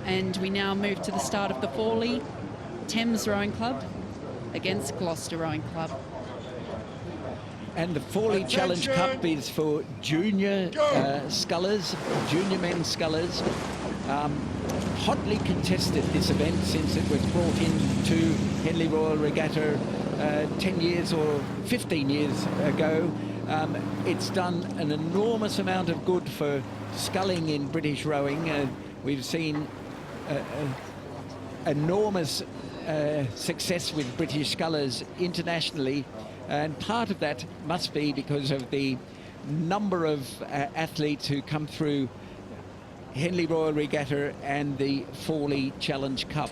And we now move to the start of the Fawley Thames Rowing Club against Gloucester Rowing Club. And the Fawley Challenge Cup is for junior scullers, junior men scullers. Hotly contested, this event, since it was brought into Henley Royal Regatta 10 years or 15 years ago. It's done an enormous amount of good for sculling in British rowing. We've seen enormous success with British scullers internationally, and part of that must be because of the number of athletes who come through Henley Royal Regatta and the Fawley Challenge Cup.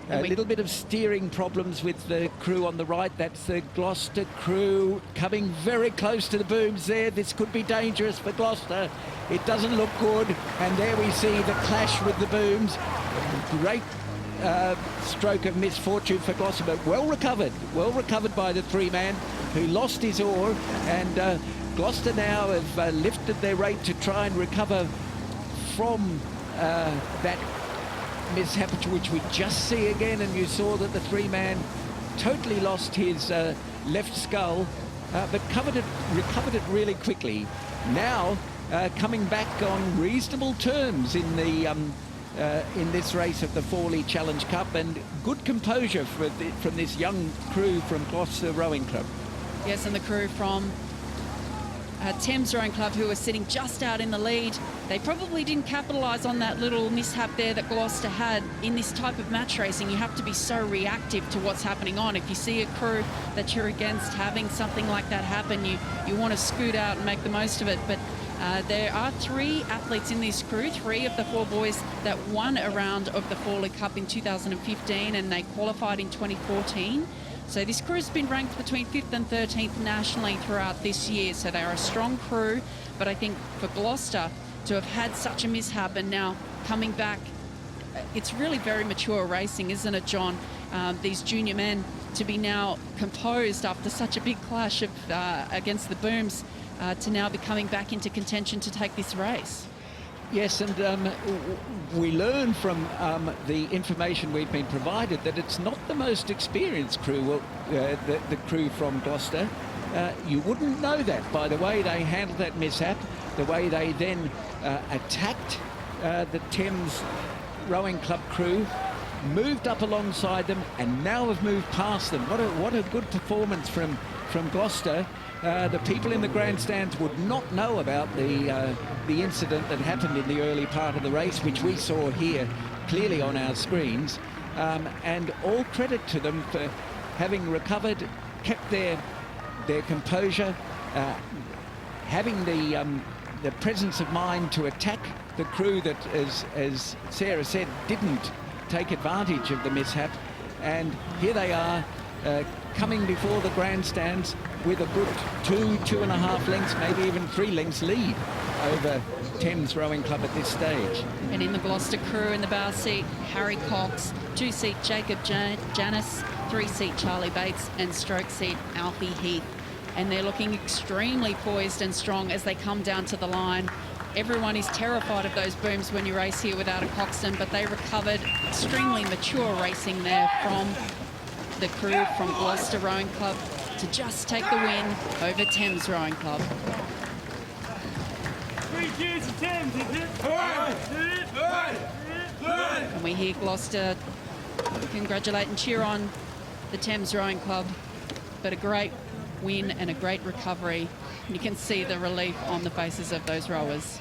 A little bit of steering problems with the crew on the right. That's the Gloucester crew coming very close to the booms there. This could be dangerous for Gloucester. It doesn't look good. And there we see the clash with the booms. Great stroke of misfortune for Gloucester, but well recovered by the three-man who lost his oar. And Gloucester now have lifted their rate to try and recover from that mishap, which we just see again. And you saw that the three-man totally lost his left scull, but recovered it really quickly. Now coming back on reasonable terms in the in this race of the Fawley Challenge Cup, and good composure from this young crew from Gloucester Rowing Club. Yes, and the crew from Thames Rowing Club, who are sitting just out in the lead. They probably didn't capitalise on that little mishap there that Gloucester had. In this type of match racing, you have to be so reactive to what's happening on. If you see a crew that you're against having something like that happen, you want to scoot out and make the most of it. But there are three athletes in this crew, three of the four boys that won a round of the Fawley Cup in 2015, and they qualified in 2014. So this crew's been ranked between 5th and 13th nationally throughout this year. So they are a strong crew, but I think for Gloucester to have had such a mishap and now coming back, it's really very mature racing, isn't it, John? These junior men to be now composed after such a big clash of, against the booms, to now be coming back into contention to take this race. Yes, and we learn from the information we've been provided that it's not the most experienced crew, the crew from Gloucester. You wouldn't know that by the way they handled that mishap, the way they then attacked the Thames Rowing Club crew, moved up alongside them, and now have moved past them. What a good performance from Gloucester. The people in the grandstands would not know about the incident that happened in the early part of the race, which we saw here clearly on our screens. And all credit to them for having recovered, kept their composure, having the presence of mind to attack the crew that, as Sarah said, didn't take advantage of the mishap. And here they are, coming before the grandstands with a good 2.5 lengths, maybe even 3 lengths lead over Thames Rowing Club at this stage. And in the Gloucester crew in the bow seat, Harry Cox, 2-seat Jacob Janis, 3-seat Charlie Bates, and stroke seat Alfie Heath. And they're looking extremely poised and strong as they come down to the line. Everyone is terrified of those booms when you race here without a coxswain, but they recovered extremely mature racing there from the crew from Gloucester Rowing Club to just take the win over Thames Rowing Club. 3 cheers to Thames, is it? And we hear Gloucester congratulate and cheer on the Thames Rowing Club, but a great win and a great recovery. You can see the relief on the faces of those rowers.